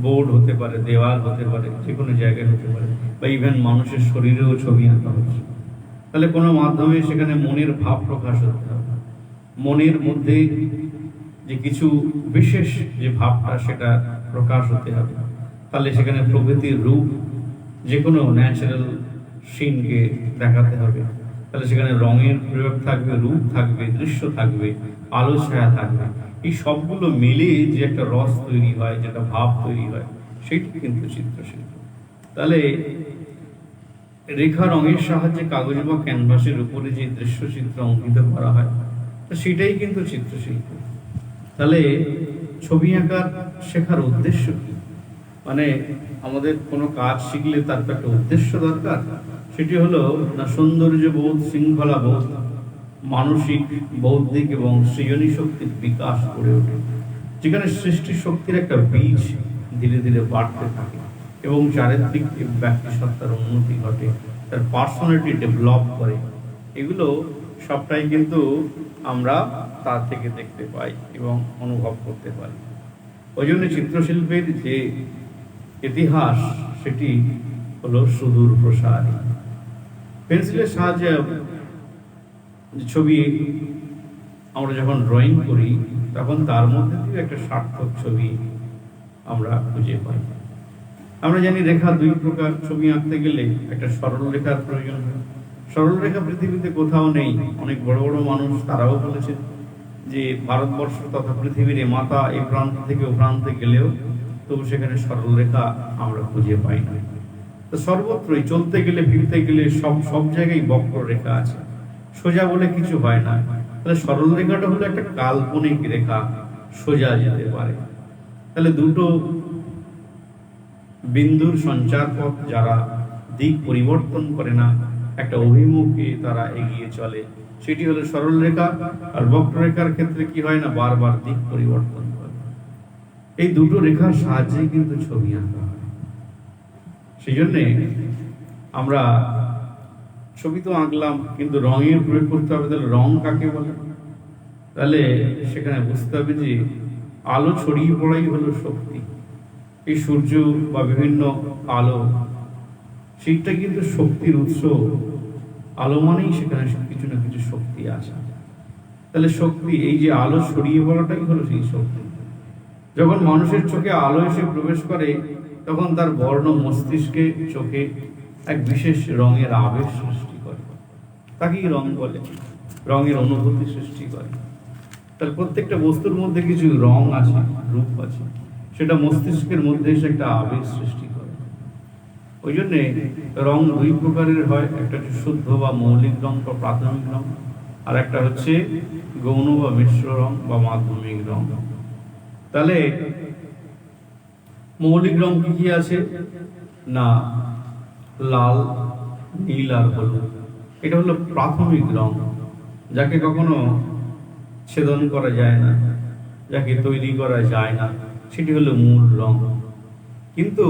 বোর্ড হতে পারে, দেওয়াল হতে পারে, যে কোনো জায়গায় হতে পারে, বা ইভেন মানুষের শরীরেও ছবি আঁকা হচ্ছে। তাহলে কোনো মাধ্যমে সেখানে মনের ভাব প্রকাশ হতে হবে, মনের মধ্যে যে কিছু বিশেষ যে ভাবটা সেটা প্রকাশ হতে হবে। তাহলে সেখানে প্রকৃতির রূপ, যে কোনো ন্যাচারাল সিনকে দেখাতে হবে। তাহলে সেখানে রঙের প্রয়োগ থাকবে, রূপ থাকবে, দৃশ্য থাকবে, আলো ছায়া থাকবে। এই সবগুলো মিলে যে একটা রস তৈরি হয়, যেটা ভাব তৈরি হয়, সেটি কিন্তু চিত্রশিল্প। তাহলে রেখা রঙের সাহায্যে কাগজ বা ক্যানভাসের উপরে যে দৃশ্যচিত্র অঙ্কিত করা হয়, সেটাই কিন্তু চিত্রশিল্প। তাহলে ছবি আঁকার শেখার উদ্দেশ্য কি? মানে আমাদের কোনো কাজ শিখলে তার তো একটা উদ্দেশ্য দরকার। সেটি হলো না সৌন্দর্য বোধ, শৃঙ্খলা বোধ, মানসিক, বৌদ্ধিক এবং সৃজনী শক্তির বিকাশ গড়ে ওঠে, যেখানে সৃষ্টি শক্তির একটা বীজ ধীরে ধীরে বাড়তে থাকে এবং চারিত্রিক ব্যক্তি সত্তার উন্নতি ঘটে, তার পার্সোনালিটি ডেভেলপ করে। এগুলো সবটাই কিন্তু আমরা তার থেকে দেখতে পাই এবং অনুভব করতে পারি। ওই জন্য চিত্রশিল্পের যে ইতিহাস সেটি হলো সুদূর প্রসারী। পেন্সিলের সাহায্যে ছবি আমরা যখন ড্রয়িং করি তখন তার মধ্যে দিয়ে একটা সার্থক ছবি আমরা খুঁজে পাই। আমরা জানি রেখা দুই প্রকার, ছবি আঁকতে গেলে একটা সরল রেখার প্রয়োজন হয়। সরল রেখা পৃথিবীতে কোথাও নেই। অনেক বড় বড় মানুষ তারাও বলেছে যে ভারতবর্ষ তথা পৃথিবীর মাথা এই প্রান্ত থেকে ও প্রান্তে গেলেও তবু সেখানে সরল রেখা আমরা খুঁজে পাই না। তো সর্বত্রই চলতে গেলে, ফিরতে গেলে সব সব জায়গায় বক্র রেখা আছে, সোজা বলে কিছু হয় না। তাহলে সরল রেখাটা হলো একটা কাল্পনিক রেখা, সোজা যেতে পারে। তাহলে দুটো বিন্দুর সঞ্চার পথ যারা দিক পরিবর্তন করে না, একটা অভিমুখে তারা এগিয়ে চলে, সেটি হলো সরল রেখা। আর বক্ররেখার ক্ষেত্রে কি হয় না, বারবার দিক পরিবর্তন করে। এই দুটো রেখার সাহায্যে কিন্তু ছবি আঁকা হয়। সেই জন্যে আমরা ছবি তো আঁকলাম, কিন্তু রঙের প্রয়োগ করতে হবে। তাহলে রং কাকে বলে? তাহলে সেখানে বুঝতে হবে যে আলো ছড়িয়ে পড়াই হলো শক্তি। এই সূর্য বা বিভিন্ন আলো, সেইটা কিন্তু শক্তির উৎস। আলো মানেই সেখানে কিছু না কিছু শক্তি আছে। তাহলে শক্তি, এই যে আলো ছড়িয়ে পড়াটাই হলো সেই শক্তি। যখন মানুষের চোখে আলো এসে প্রবেশ করে, তখন তার বর্ণ মস্তিষ্কে, চোখে এক বিশেষ রঙের আবেশ সৃষ্টি করে। তাকেই রং বলে, রঙের অনুভূতি সৃষ্টি করে। তাহলে প্রত্যেকটা বস্তুর মধ্যে কিছু রং আছে, রূপ আছে, সেটা মস্তিষ্কের মধ্যে এসে একটা আবেশ সৃষ্টি করে। ওই জন্যে রং দুই প্রকারের হয়, একটা হচ্ছে শুদ্ধ বা মৌলিক রং বা প্রাথমিক রং, আর একটা হচ্ছে গৌণ বা মিশ্র রং বা মাধ্যমিক রং। তাহলে মৌলিক রং কি কি আছে না, লাল, নীল আর হলুদ। এটা হলো প্রাথমিক রং, যাকে কখনো ছেদন করা যায় না, যাকে তৈরি করা যায় না, সেটি হলো মূল রং। কিন্তু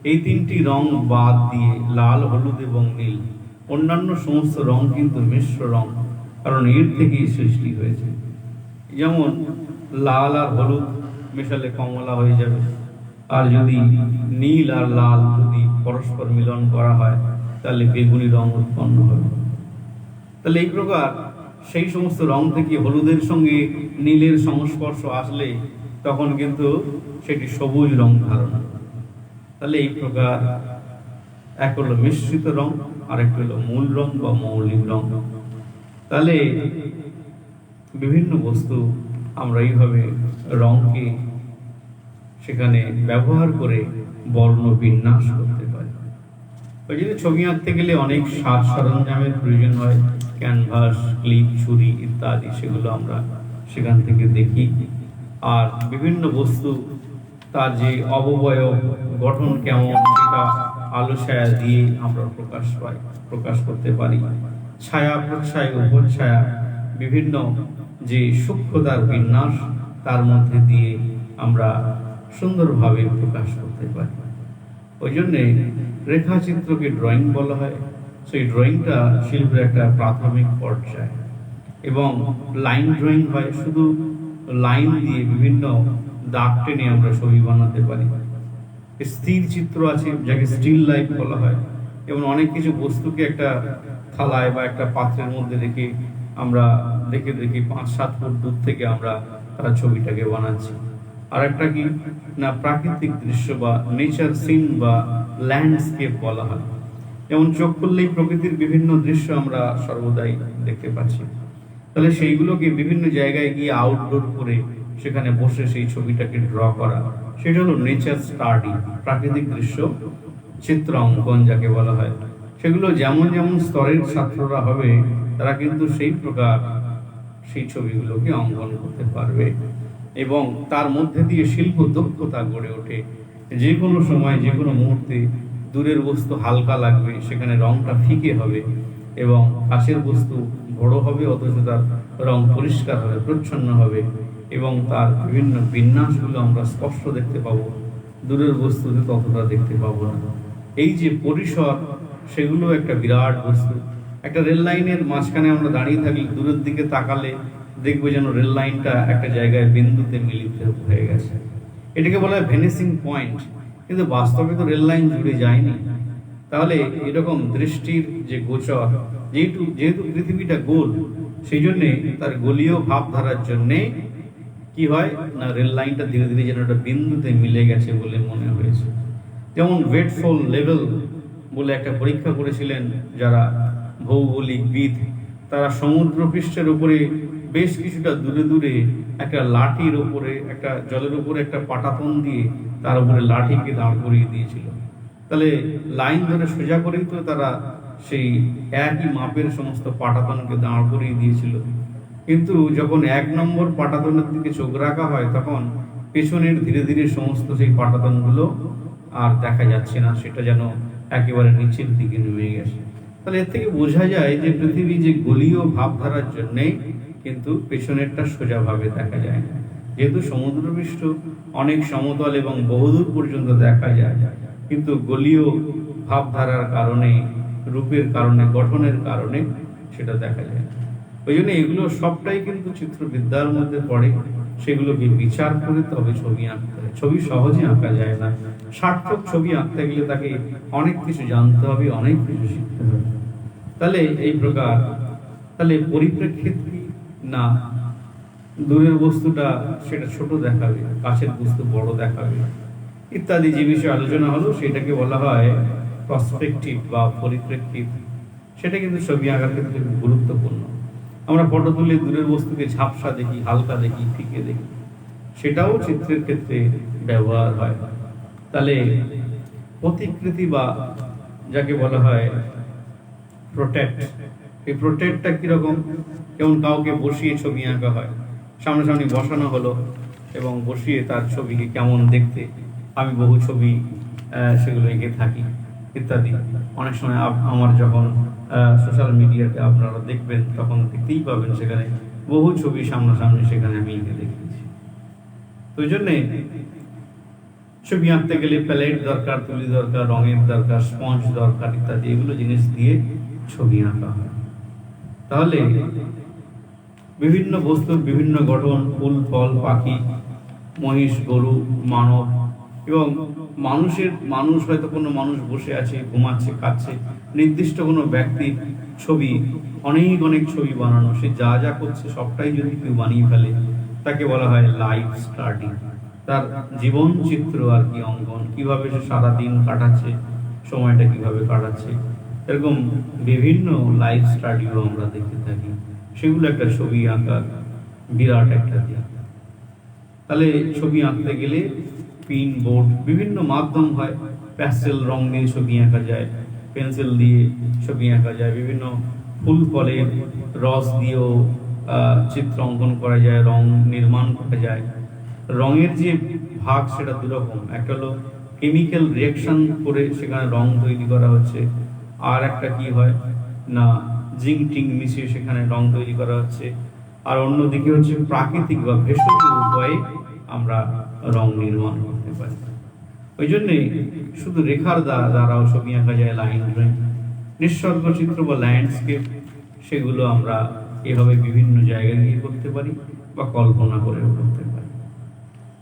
এই তিনটি রং বাদ দিয়ে, লাল, হলুদ এবং নীল, অন্যান্য সমস্ত রং কিন্তু মিশ্র রং, কারণ এর থেকেই সৃষ্টি হয়েছে। যেমন লাল আর হলুদ মেশালে কমলা হয়ে যাবে, আর যদি নীল আর লাল যদি পরস্পর মিলন করা হয়, তাহলে বেগুনি রং উৎপন্ন হবে। তাহলে এই প্রকার সেই সমস্ত রং থেকে হলুদের সঙ্গে নীলের সংস্পর্শ আসলে তখন কিন্তু সেটি সবুজ রং ধারণ করে। তাহলে এই প্রকার এক হলো মিশ্রিত রং, আর একটা হলো মূল রং বা মৌলিক রং। তাহলে বিভিন্ন বস্তু আমরা এইভাবে রংকে সেখানে ব্যবহার করে বর্ণ বিন্যাস করতে পারি। ওই জন্য ছবি আঁকতে গেলে অনেক সাজ সরঞ্জামের প্রয়োজন হয়, ক্যানভাস, ক্লিপ, ছুরি ইত্যাদি, সেগুলো আমরা সেখান থেকে দেখি। আর বিভিন্ন বস্তু তার যে অবয়ব গঠন কেমন, সেটা আলো ছায়া দিয়ে আমরা প্রকাশ করতে পারি। ছায়া, প্রচ্ছায়া, উপচ্ছায়া, বিভিন্ন যে সূক্ষ্মতার বিন্যাস, তার মধ্যে দিয়ে আমরা সুন্দরভাবে প্রকাশ করতে পারি। ওই জন্যে রেখাচিত্রকে ড্রয়িং বলা হয়। সেই ড্রয়িংটা শিল্পের একটা প্রাথমিক পর্যায়। এবং লাইন ড্রয়িং হয়, শুধু লাইন দিয়ে বিভিন্ন দাগ টেনে আমরা ছবি বানাতে পারি। স্থির চিত্র আছে, যাকে স্টিল লাইফ বলা হয়। এবং অনেক কিছু বস্তুকে একটা থালায় বা একটা পাত্রের মধ্যে রেখে আমরা দেখে 5-7 ফুট দূর থেকে আমরা তার ছবিটাকে বানাচ্ছি। আর একটা কি না, প্রাকৃতিক দৃশ্য বা নেচার সিন বা ল্যান্ডস্কেপ বলা হয়। যেমন চোখ খুললেই প্রকৃতির বিভিন্ন দৃশ্য আমরা সর্বদাই দেখতে পাচ্ছি। তাহলে সেইগুলোকে বিভিন্ন জায়গায় গিয়ে আউটডোর করে সেখানে বসে সেই ছবিটাকে ড্র করা, সেটা হলো নেচার স্টাডি, প্রাকৃতিক দৃশ্য চিত্র অঙ্কন যাকে বলা হয়। সেগুলো যেমন যেমন স্তরের ছাত্ররা হবে, তারা কিন্তু সেই প্রকার সেই ছবিগুলোকে অঙ্কন করতে পারবে এবং তার মধ্যে দিয়ে শিল্প দক্ষতা গড়ে ওঠে। যে কোনো সময়, যে কোনো মুহূর্তে দূরের বস্তু হালকা লাগবে, সেখানে রংটা ফিকে হবে, এবং কাছের বস্তু বড় হবে অথচ তার রং পরিষ্কার হবে, প্রচ্ছন্ন হবে, এবং তার বিভিন্ন বিন্যাসগুলো আমরা স্পষ্ট দেখতে পাবো, দূরের বস্তুতে ততটা দেখতে পাবো না। এই যে পরিসর, সেগুলো একটা বিরাট বস্তু। একটা রেল লাইনের মাঝখানে আমরা দাঁড়িয়ে থাকলে দূরের দিকে তাকালে দেখবো যেন রেল লাইনটা একটা জায়গায় বিন্দুতে মিলিত হয়ে গেছে। এটাকে বলা হয় ভ্যানিসিং পয়েন্ট। কিন্তু বাস্তবে তো রেল লাইন জুড়ে যায়নি। তাহলে এরকম দৃষ্টির যে গোচর, যেহেতু পৃথিবীটা গোল, সেই জন্যে তার গোলীয় ভাবধারার জন্যে কি হয় না, রেল লাইনটা ধীরে ধীরে যেন একটা বিন্দুতে মিলে গেছে বলে মনে হয়েছে। যেমন ওয়েটফল লেভেল বলে একটা পরীক্ষা করেছিলেন যারা ভৌগোলিকবিদ, তারা সমুদ্র পৃষ্ঠের উপরে বেশ কিছুটা দূরে দূরে একটা লাঠির উপরে, একটা জলের উপরে একটা পাটাতন দিয়ে তার উপরে লাঠিকে দাঁড় করিয়ে দিয়েছিল। তাহলে লাইন ধরে সোজা করেই তো তারা সেই একই মাপের সমস্ত পাটাতনকে দাঁড় করিয়ে দিয়েছিল। কিন্তু যখন 1 নম্বর পাটাতনের দিকে চোখ রাখা হয়, তখন পেছনের ধীরে ধীরে সমস্ত সেই পাটাতনগুলো আর দেখা যাচ্ছে না, সেটা যেন একেবারে নিচের দিকে নেমে গেছে। তাহলে এর থেকে বোঝা যায় যে পৃথিবী যে গলীয় ভাবধারার জন্যেই কিন্তু পেছনেরটা সোজাভাবে দেখা যায় না। যেহেতু সমুদ্রপৃষ্ঠ অনেক সমতল এবং বহুদূর পর্যন্ত দেখা যায়, কিন্তু গলীয় ভাবধারার কারণে, রূপের কারণে, গঠনের কারণে সেটা দেখা যায় না। ওই জন্য এগুলো সবটাই কিন্তু চিত্রবিদ্যার মধ্যে পড়ে। সেগুলোকে বিচার করে তবে ছবি আঁকতে হয়। ছবি সহজে আঁকা যায় না। সার্থক ছবি আঁকতে গেলে তাকে অনেক কিছু জানতে হবে, অনেক কিছু শিখতে হবে। তাহলে এই প্রকার, তাহলে পরিপ্রেক্ষিত না দূরের বস্তুটা সেটা ছোট দেখাবে, কাছের বস্তু বড় দেখাবে, ইত্যাদি যে বিষয়ে আলোচনা হলো সেটাকে বলা হয় পার্সপেক্টিভ বা পরিপ্রেক্ষিত। সেটা কিন্তু ছবি আঁকার ক্ষেত্রে খুব গুরুত্বপূর্ণ। আমরা ফটো তুলে দূরের বস্তুকে ঝাপসা দেখি, হালকা দেখি, ফিকে দেখি, সেটাও চিত্রের ক্ষেত্রে ব্যবহার হয়। তাহলে প্রতিকৃতি বা যাকে বলা হয় প্রোটেক্ট, এই প্রোটেক্টটা কিরকম? যেমন কাউকে বসিয়ে ছবি আঁকা হয়, সামনাসামনি বসানো হলো এবং বসিয়ে তার ছবিকে কেমন দেখতে, আমি বহু ছবি সেগুলো এঁকে থাকি ইত্যাদি। অনেক সময় আমার যখন সোশ্যাল মিডিয়াতে আপনারা দেখবেন, তখন দেখতেই পাবেন সেখানে বহু ছবি সামনাসামনি সেখানে আমি এঁকে দেখিয়েছি। তো ওই জন্যে ছবি আঁকতে গেলে প্যালেট দরকার, তুলি দরকার, রঙের দরকার, স্পঞ্জ দরকার ইত্যাদি, এগুলো জিনিস দিয়ে ছবি আঁকা হয়। তাহলে বিভিন্ন বস্তুর বিভিন্ন গঠন, ফুল, ফল, পাখি, মহিষ, গরু, মানব এবং মানুষ হয়তো কোনো মানুষ বসে আছে, ঘুমাচ্ছে, খাচ্ছে, নির্দিষ্ট কোনো ব্যক্তির ছবি, অনেক ছবি বানানো, সে যা যা করছে সবটাই যদি কেউ বানিয়ে ফেলে, তাকে বলা হয় লাইফ স্টাডি। তার জীবন চিত্র আর কি, অঙ্কন, কিভাবে সে সারাদিন কাটাচ্ছে, সময়টা কিভাবে কাটাচ্ছে, এরকম বিভিন্ন লাইফ স্টাডিও আমরা দেখতে থাকি। সেগুলো একটা ছবি আঁকার বিরাট একটা দিক। তাহলে ছবি আঁকতে গেলে পিন, বোর্ড, বিভিন্ন মাধ্যম হয়। প্যাস্টেল রং দিয়ে ছবি আঁকা যায়, পেন্সিল দিয়ে ছবি আঁকা যায়, বিভিন্ন ফুল ফলের রস দিয়েও চিত্র অঙ্কন করা যায়, রং নির্মাণ করা যায়। রঙের যে ভাগ সেটা দুরকম, একটা হলো কেমিক্যাল রিয়াকশন করে সেখানে রং তৈরি করা হচ্ছে, আর একটা কি হয় না জিঙ্ক টিঙ্ক মিশিয়ে সেখানে রং তৈরি করা হচ্ছে, আর অন্যদিকে হচ্ছে প্রাকৃতিক বা ভেষজ উপায়ে আমরা রং নির্মাণ করতে পারি। ওই জন্যে শুধু রেখার দ্বারাও ছবি আঁকা যায়, লাইন ড্রয়িং, নিঃসর্গ চিত্র বা ল্যান্ডস্কেপ, সেগুলো আমরা এভাবে বিভিন্ন জায়গায় গিয়ে করতে পারি বা কল্পনা করেও করতে পারি।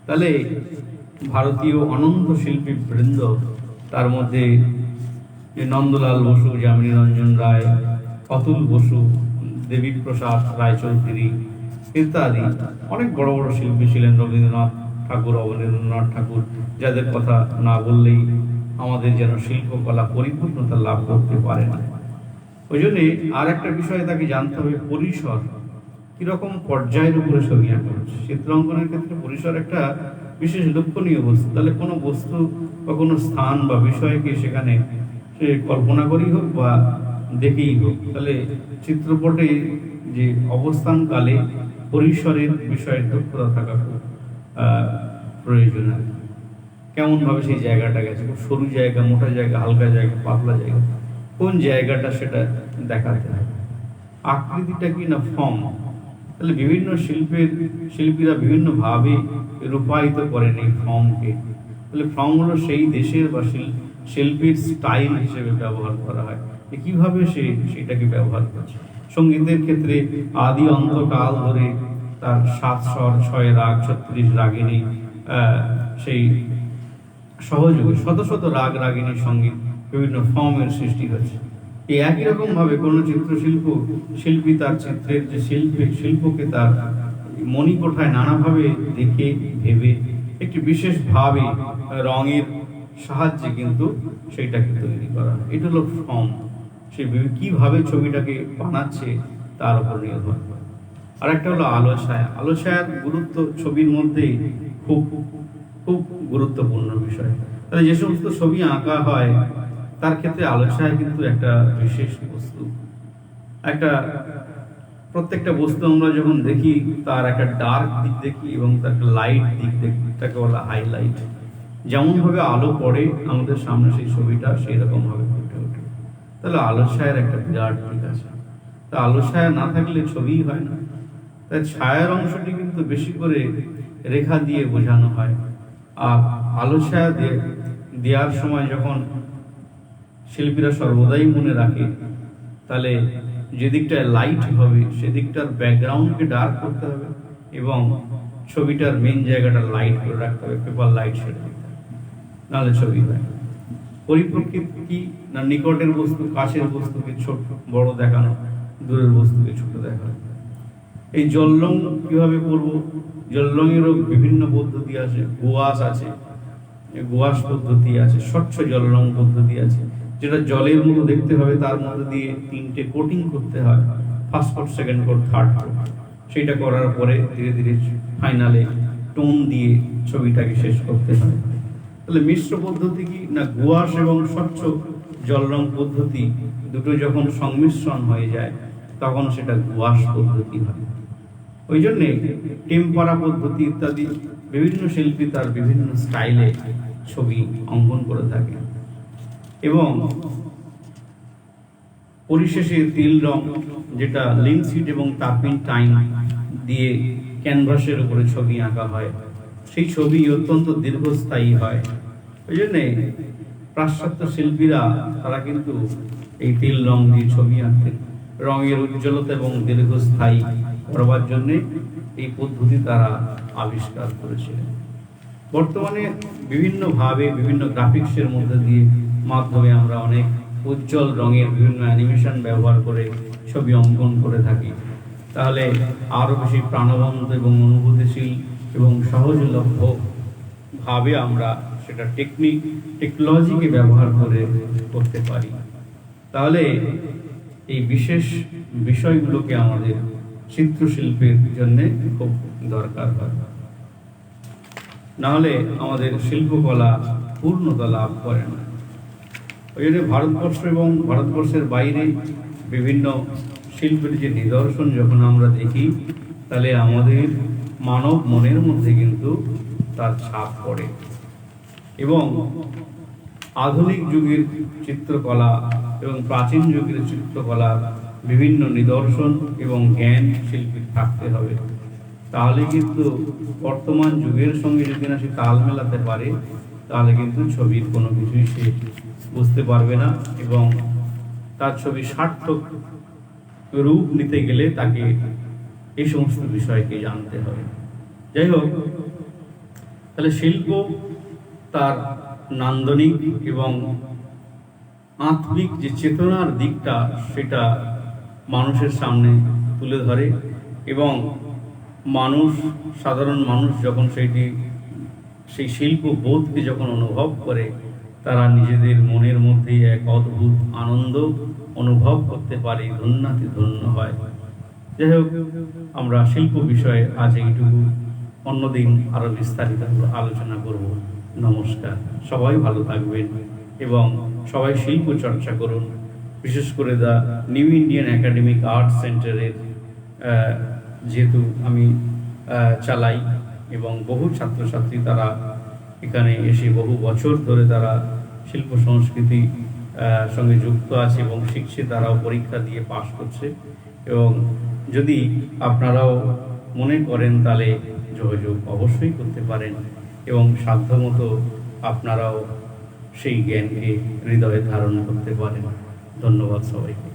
তাহলে ভারতীয় অনন্ত শিল্পী বৃন্দ, তার মধ্যে নন্দলাল বসু, যামিনী রঞ্জন রায়, অতুল বসু, দেবীপ্রসাদ রায়চৌধুরী ইত্যাদি অনেক বড় বড় শিল্পী ছিলেন, রবীন্দ্রনাথ ঠাকুর, অবনীন্দ্রনাথ ঠাকুর, যাদের কথা না বললেই আমাদের যেন শিল্পকলা পরিপূর্ণতা লাভ করতে পারে না। ওই জন্যে আর একটা বিষয় তাকে জানতে হবে, পরিসর কিরকম পর্যায়ের উপরে ছবি আঁকা হচ্ছে। চিত্রাঙ্কনের ক্ষেত্রে পরিসর একটা বিশেষ লক্ষণীয় বস্তু। তাহলে কোনো বস্তু বা কোনো স্থান বা বিষয়কে সেখানে সে কল্পনা করেই হোক বা দেখেই হোক, তাহলে চিত্রপটে যে অবস্থানকালে পরিসরের বিষয়ের দক্ষতা থাকা খুব প্রয়োজন। কেমন ভাবে সেই জায়গাটা গেছে, খুব সরু জায়গা, মোটা জায়গা, হালকা জায়গা, পাতলা জায়গা, কোন জায়গাটা সেটা দেখাতে হবে। আকৃতিটা কি না ফর্ম, তাহলে বিভিন্ন শিল্পীরা বিভিন্নভাবে রূপায়িত করেন এই ফর্মকে। তাহলে ফর্ম হলো সেই দেশের বা শিল্পীর স্টাইল হিসেবে ব্যবহার করা হয়, কিভাবে সে সেটাকে ব্যবহার করছে। সঙ্গীতের ক্ষেত্রে আদি অন্তকাল ধরে তার 7 স্বর, 6 রাগ, 36 রাগিনী, সেই সহযোগে শত শত রাগ রাগিনীর সঙ্গীত, বিভিন্ন ফর্মের সৃষ্টি হচ্ছে। এই একই রকম ভাবে কোনো শিল্পী তার চিত্রের যে শিল্পকে তার মণিকোঠায় নানাভাবে দেখে ভেবে একটি বিশেষ ভাবে রঙের সাহায্যে কিন্তু সেইটাকে তৈরি করা। এটা হলো ফর্ম। সে কিভাবে ছবিটাকে বানাচ্ছে তার উপর নির্ভর করে। আর একটা হলো আলো ছায়া। আলো ছায়ার গুরুত্ব ছবির মধ্যে খুব খুব গুরুত্বপূর্ণ বিষয়। তাহলে যে সমস্ত ছবি আঁকা হয় তার ক্ষেত্রে আলো ছায়া কিন্তু একটা বিশেষ বস্তু। একটা প্রত্যেকটা বস্তু আমরা যখন দেখি তার একটা ডার্ক দিক দেখি এবং তার একটা লাইট দিক দেখি, তাকে বলা হাইলাইট। যেমন ভাবে আলো পড়ে আমাদের সামনে সেই ছবিটা সেই রকম ভাবে ফুটে ওঠে। তাহলে আলো ছায়ার একটা বিরাট দিক আছে। তা আলো ছায়া না থাকলে ছবিই হয় না। তাই ছায়ার অংশটি কিন্তু বেশি করে রেখা দিয়ে বোঝানো হয়। আর আলো ছায়া দেওয়ার সময় যখন শিল্পীরা সর্বদাই মনে রাখে, তাহলে যে দিকটায় লাইট হবে সেদিকটার ব্যাকগ্রাউন্ডকে ডার্ক করতে হবে এবং ছবিটার মেন জায়গাটা লাইট করে রাখতে হবে, পেপার লাইট সেটা দিতে হবে, নাহলে ছবি হয়। পরিপ্রেক্ষিত কি না, নিকটের বস্তু কাছের বস্তুকে ছোট বড় দেখানো, দূরের বস্তুকে ছোট দেখানো। এই জল রং কিভাবে করবো? জল রঙেরও বিভিন্ন পদ্ধতি আছে। গুয়াশ আছে, গুয়াশ পদ্ধতি আছে, স্বচ্ছ জল রং পদ্ধতি আছে, যেটা জলের মতো দেখতে হবে, তার মধ্যে দিয়ে 3টে কোটিং করতে হয়, first coat, second coat, third coat. সেটা করার পরে ধীরে ধীরে ফাইনালে টোন দিয়ে ছবিটাকে শেষ করতে হয়। তাহলে মিশ্র পদ্ধতি কি না, গুয়াশ এবং স্বচ্ছ জল রং পদ্ধতি দুটো যখন সংমিশ্রণ হয়ে যায় তখন সেটা গুয়াশ পদ্ধতি হয়। ওই জন্যে টেম্পারা পদ্ধতি ইত্যাদি বিভিন্ন শিল্পী তার বিভিন্ন স্টাইলে ছবি অঙ্কন করে থাকে। এবং পরিশেষে তিল রং, যেটা লিনসিড এবং তাপিন টাইম দিয়ে ক্যানভাসের উপরে ছবি আঁকা হয়, সেই ছবি অত্যন্ত দীর্ঘস্থায়ী হয়। ওই জন্যে পাশ্চাত্য শিল্পীরা তারা কিন্তু এই তিল রং দিয়ে ছবি আঁকতেন। রঙের উজ্জ্বলতা এবং দীর্ঘস্থায়ী করবার জন্য এই পদ্ধতি তারা আবিষ্কার করেছিলেন। বর্তমানে বিভিন্নভাবে বিভিন্ন গ্রাফিক্সের মধ্যে দিয়ে মাধ্যমে আমরা অনেক উজ্জ্বল রঙের বিভিন্ন অ্যানিমেশন ব্যবহার করে ছবি অঙ্কন করে থাকি। তাহলে আরও বেশি প্রাণবন্ত এবং অনুভূতিশীল এবং সহজলভ্য ভাবে আমরা সেটা টেকনোলজিকে ব্যবহার করে করতে পারি। তাহলে এই বিশেষ বিষয়গুলোকে আমাদের চিত্রশিল্পের জন্য খুব দরকার হয়, নাহলে আমাদের শিল্পকলা পূর্ণতা লাভ করে না। ওই জন্য ভারতবর্ষ এবং ভারতবর্ষের বাইরে বিভিন্ন শিল্পের যে নিদর্শন যখন আমরা দেখি, তাহলে আমাদের মানব মনের মধ্যে কিন্তু তার ছাপ পড়ে। এবং আধুনিক যুগের চিত্রকলা এবং প্রাচীন যুগের চিত্রকলা বিভিন্ন নিদর্শন এবং জ্ঞান শিল্পীর থাকতে হবে। তাহলে কিন্তু বর্তমান যুগের সঙ্গে যদি না সে তাল মেলাতে পারে, তাহলে কিন্তু ছবির কোনো কিছুই সে বুঝতে পারবে না এবং তার ছবি সার্থক রূপ নিতে গেলে তাকে এই সমস্ত বিষয়কে জানতে হবে। যাই হোক, তাহলে শিল্প তার নান্দনিক এবং আত্মিক যে চেতনার দিকটা সেটা মানুষের সামনে তুলে ধরে এবং মানুষ, সাধারণ মানুষ যখন সেই শিল্প বোধকে যখন অনুভব করে, তারা নিজেদের মনের মধ্যেই এক অদ্ভুত আনন্দ অনুভব করতে পারে, ধন্যাতি ধন্য হয়। যাই হোক, আমরা শিল্প বিষয়ে আজ এইটুকু, অন্যদিন আরো বিস্তারিত আলোচনা করব। নমস্কার, সবাই ভালো থাকবেন এবং সবাই শিল্প চর্চা করুন। বিশেষ করে the new Indian academic art সেন্টারের যেহেতু আমি চালাই এবং বহু ছাত্রছাত্রী তারা এখানে এসে বহু বছর ধরে তারা শিল্প সংস্কৃতি সঙ্গে যুক্ত আছে এবং শিখছে, তারাও পরীক্ষা দিয়ে পাশ করছে। এবং যদি আপনারাও মনে করেন তাহলে যোগাযোগ অবশ্যই করতে পারেন এবং সাধ্যমতো আপনারাও সেই জ্ঞানকে হৃদয়ে ধারণ করতে পারেন। ধন্যবাদ সবাইকে।